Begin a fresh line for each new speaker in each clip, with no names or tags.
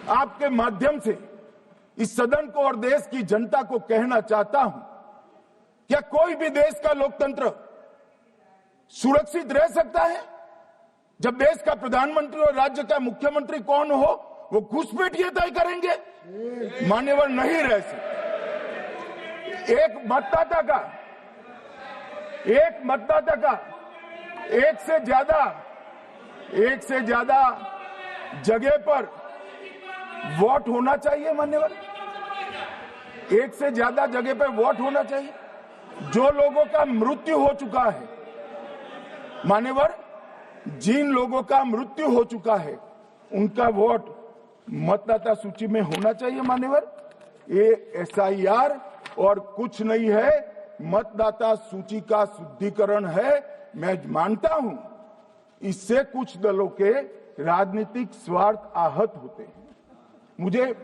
आपके माध्यम से इस सदन को और देश की जनता को कहना चाहता हूं, क्या कोई भी देश का लोकतंत्र सुरक्षित रह सकता है जब देश का प्रधानमंत्री और राज्य का मुख्यमंत्री कौन हो वो घुसपैठ ये तय करेंगे? मान्यवर, नहीं रह सकते। एक मतदाता का एक से ज्यादा जगह पर वोट होना चाहिए। मान्यवर, एक से ज्यादा जगह पर वोट होना चाहिए। जो लोगों का मृत्यु हो चुका है, मान्यवर, जिन लोगों का मृत्यु हो चुका है उनका वोट मतदाता सूची में होना चाहिए। मान्यवर, ये एसआईआर और कुछ नहीं है, मतदाता सूची का शुद्धिकरण है। मैं मानता हूं इससे कुछ दलों के राजनीतिक स्वार्थ आहत होते हैं। मुझे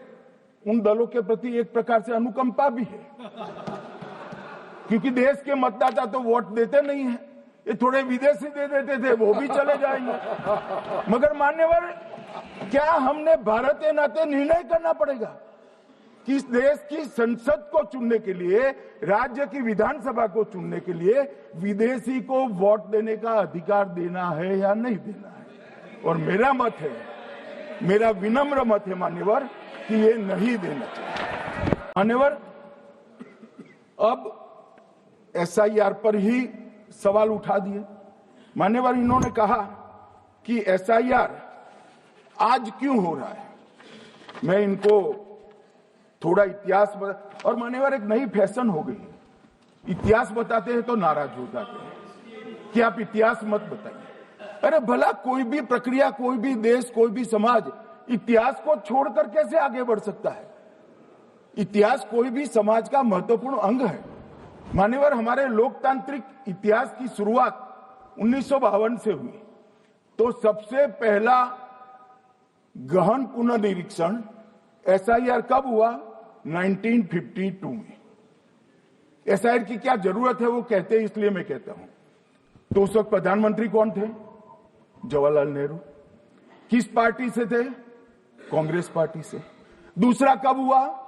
उन दलों के प्रति एक प्रकार से अनुकंपा भी है, क्योंकि देश के मतदाता तो वोट देते नहीं हैं। ये थोड़े विदेशी दे देते थे, वो भी चले जाएंगे। मगर मान्यवर, क्या हमने भारत के नाते निर्णय करना पड़ेगा कि इस देश की संसद को चुनने के लिए, राज्य की विधानसभा को चुनने के लिए विदेशी को वोट देने का अधिकार देना है या नहीं देना है? और मेरा मत है, मेरा विनम्र मत है मान्यवर, कि ये नहीं देना चाहिए। मान्यवर, अब एसआईआर पर ही सवाल उठा दिए। मान्यवर, इन्होंने कहा कि एसआईआर आज क्यों हो रहा है। मैं इनको थोड़ा इतिहास बता, और मान्यवर एक नई फैशन हो गई है, इतिहास बताते हैं तो नाराज हो जाते हैं कि आप इतिहास मत बताइए। अरे भला कोई भी प्रक्रिया, कोई भी देश, कोई भी समाज इतिहास को छोड़कर कैसे आगे बढ़ सकता है? इतिहास कोई भी समाज का महत्वपूर्ण अंग है। मान्यवर, हमारे लोकतांत्रिक इतिहास की शुरुआत 1952 से हुई, तो सबसे पहला गहन पुनर्निरीक्षण एसआईआर कब हुआ? 1952 में। एसआईआर की क्या जरूरत है वो कहते हैं, इसलिए मैं कहता हूं। तो उस वक्त प्रधानमंत्री कौन थे? जवाहरलाल नेहरू। किस पार्टी से थे? कांग्रेस पार्टी से। दूसरा कब हुआ?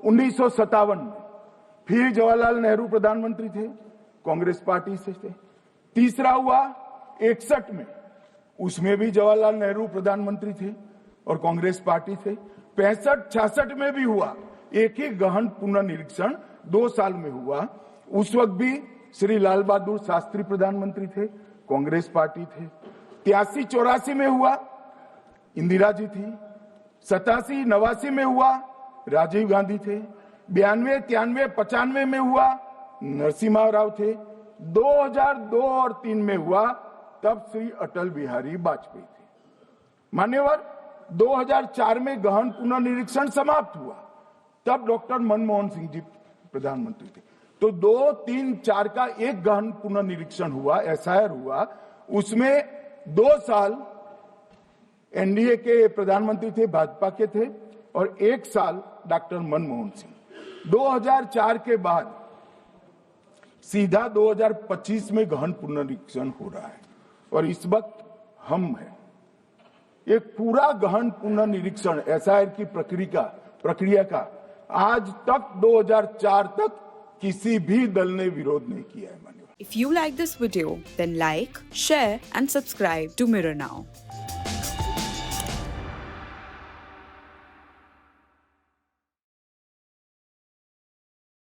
1957 में। फिर जवाहरलाल नेहरू प्रधानमंत्री थे, कांग्रेस पार्टी से थे। तीसरा हुआ 61 में, उसमें भी जवाहरलाल नेहरू प्रधानमंत्री थे और कांग्रेस पार्टी से। 65-66 में भी हुआ, एक ही गहन पुनर्निरीक्षण 2 साल में हुआ। उस वक्त भी श्री लाल बहादुर शास्त्री प्रधानमंत्री थे, कांग्रेस पार्टी थे। 83-84 में हुआ, इंदिरा जी थी। 87-89 में हुआ, राजीव गांधी थे। 92-93-95 में हुआ, नरसिम्हा राव थे। 2002 और 3 में हुआ, तब श्री अटल बिहारी वाजपेयी थे। मान्यवर, 2004 में गहन पुनर्निरीक्षण समाप्त हुआ, तब डॉक्टर मनमोहन सिंह जी प्रधानमंत्री थे। तो 2, 3, 4 का एक गहन पुनर्निरीक्षण हुआ, एसआईआर हुआ। उसमें 2 साल एनडीए के प्रधानमंत्री थे, भाजपा के थे, और 1 साल डॉक्टर मनमोहन सिंह। 2004 के बाद सीधा 2025 में गहन पुनर्निरीक्षण हो रहा है, और इस वक्त हम हैं। एक पूरा गहन पुनर्निरीक्षण एसआईआर की प्रक्रिया का आज तक 2004 तक किसी भी दल ने विरोध नहीं किया है।
If you like this video, then like, share and subscribe to Mirror Now.